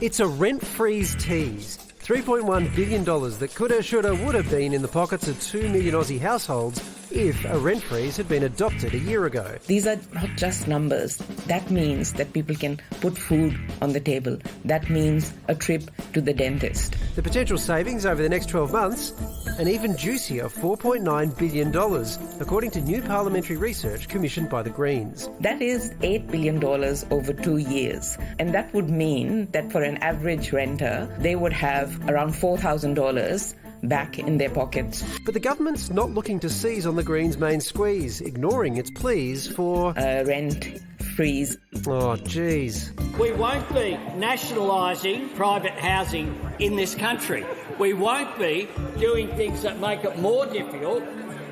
It's a rent freeze tease. $3.1 billion that coulda, shoulda, woulda been in the pockets of 2 million Aussie households if a rent freeze had been adopted a year ago. These are not just numbers. That means that people can put food on the table. That means a trip to the dentist. The potential savings over the next 12 months, an even juicier $4.9 billion, according to new parliamentary research commissioned by the Greens. That is $8 billion over 2 years. And that would mean that for an average renter, they would have around $4,000 back in their pockets. But the government's not looking to seize on the Greens' main squeeze, ignoring its pleas for a rent freeze. Oh, geez. We won't be nationalising private housing in this country. We won't be doing things that make it more difficult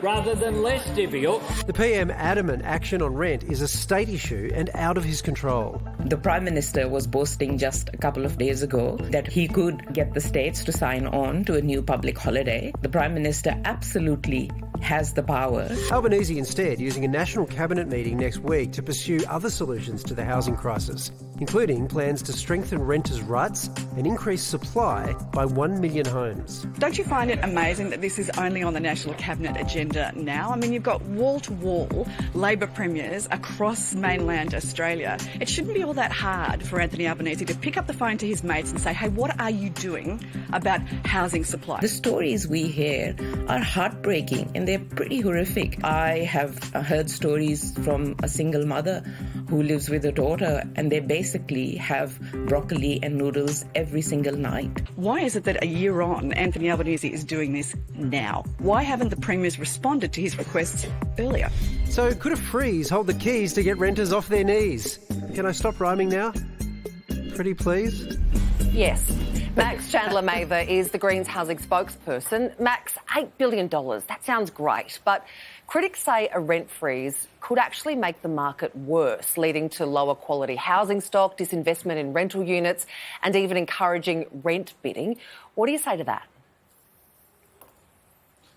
rather than less difficult. The PM adamant action on rent is a state issue and out of his control. The Prime Minister was boasting just a couple of days ago that he could get the states to sign on to a new public holiday. The Prime Minister absolutely has the power. Albanese instead using a national cabinet meeting next week to pursue other solutions to the housing crisis, including plans to strengthen renters' rights and increase supply by 1 million homes. Don't you find it amazing that this is only on the National Cabinet agenda now? I mean, you've got wall-to-wall Labor premiers across mainland Australia. It shouldn't be all that hard for Anthony Albanese to pick up the phone to his mates and say, hey, what are you doing about housing supply? The stories we hear are heartbreaking and they're pretty horrific. I have heard stories from a single mother who lives with her daughter, and they basically have broccoli and noodles every single night. Why is it that a year on, Anthony Albanese is doing this now? Why haven't the premiers responded to his requests earlier? So could a freeze hold the keys to get renters off their knees? Can I stop rhyming now? Pretty please? Yes. Max Chandler-Mather is the Greens housing spokesperson. Max, $8 billion, that sounds great, but critics say a rent freeze could actually make the market worse, leading to lower quality housing stock, disinvestment in rental units, and even encouraging rent bidding. What do you say to that?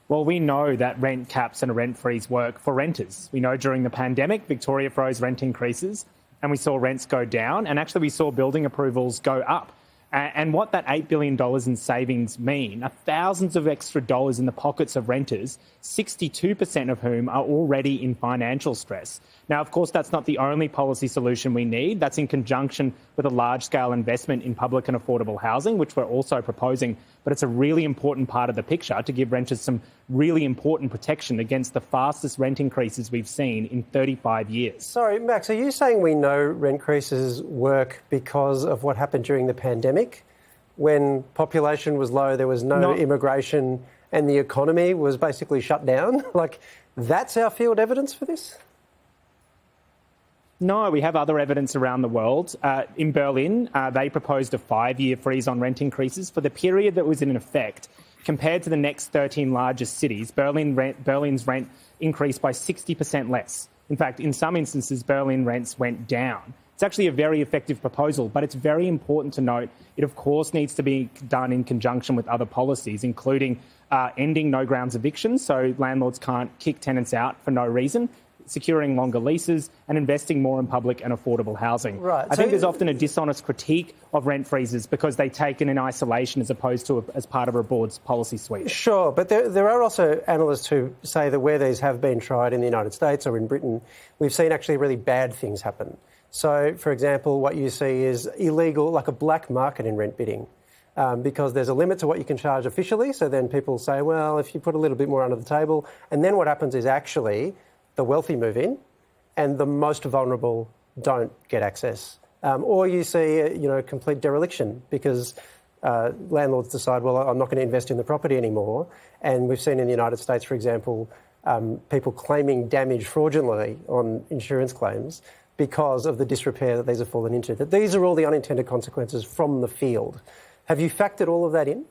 Well, we know that rent caps and a rent freeze work for renters. We know during the pandemic, Victoria froze rent increases and we saw rents go down, and actually we saw building approvals go up. And what that $8 billion in savings mean are thousands of extra dollars in the pockets of renters, 62% of whom are already in financial stress. Now, of course, that's not the only policy solution we need. That's in conjunction with a large-scale investment in public and affordable housing, which we're also proposing. But it's a really important part of the picture to give renters some really important protection against the fastest rent increases we've seen in 35 years. Sorry, Max, are you saying we know rent increases work because of what happened during the pandemic? When population was low, there was no immigration and the economy was basically shut down? Like, that's our field evidence for this? No, we have other evidence around the world. In Berlin, they proposed a 5-year freeze on rent increases for the period that was in effect. Compared to the next 13 largest cities, Berlin's rent increased by 60% less. In fact, in some instances, Berlin rents went down. It's actually a very effective proposal, but it's very important to note it, of course, needs to be done in conjunction with other policies, including ending no grounds evictions, so landlords can't kick tenants out for no reason, securing longer leases and investing more in public and affordable housing. Right. I think there's often a dishonest critique of rent freezes because they taken in isolation as opposed to as part of a broad policy suite. Sure, but there are also analysts who say that where these have been tried in the United States or in Britain, we've seen actually really bad things happen. So, for example, what you see is illegal, like a black market in rent bidding. Because there's a limit to what you can charge officially. So then people say, well, if you put a little bit more under the table, and then what happens is actually the wealthy move in and the most vulnerable don't get access. Or you see, complete dereliction because landlords decide, well, I'm not going to invest in the property anymore. And we've seen in the United States, for example, people claiming damage fraudulently on insurance claims because of the disrepair that these have fallen into. That these are all the unintended consequences from the field. Have you factored all of that in?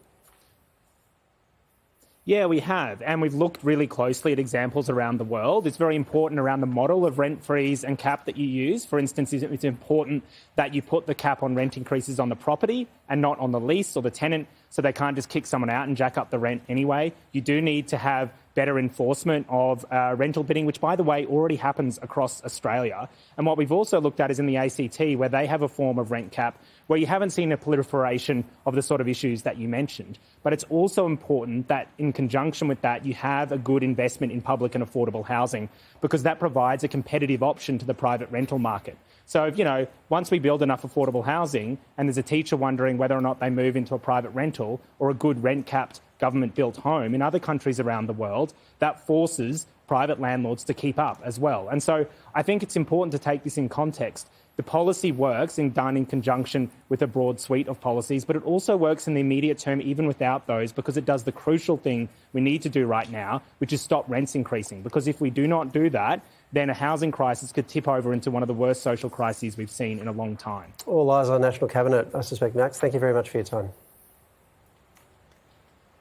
Yeah, we have. And we've looked really closely at examples around the world. It's very important around the model of rent freeze and cap that you use. For instance, it's important that you put the cap on rent increases on the property and not on the lease or the tenant, so they can't just kick someone out and jack up the rent anyway. You do need to have better enforcement of rental bidding, which, by the way, already happens across Australia. And what we've also looked at is in the ACT, where they have a form of rent cap, where you haven't seen a proliferation of the sort of issues that you mentioned. But it's also important that in conjunction with that, you have a good investment in public and affordable housing, because that provides a competitive option to the private rental market. So, once we build enough affordable housing and there's a teacher wondering whether or not they move into a private rental or a good rent-capped government-built home in other countries around the world, that forces private landlords to keep up as well. And so I think it's important to take this in context. The policy works done in conjunction with a broad suite of policies, but it also works in the immediate term even without those, because it does the crucial thing we need to do right now, which is stop rents increasing. Because if we do not do that, then a housing crisis could tip over into one of the worst social crises we've seen in a long time. All eyes on National Cabinet, I suspect. Max, thank you very much for your time.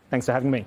Thanks for having me.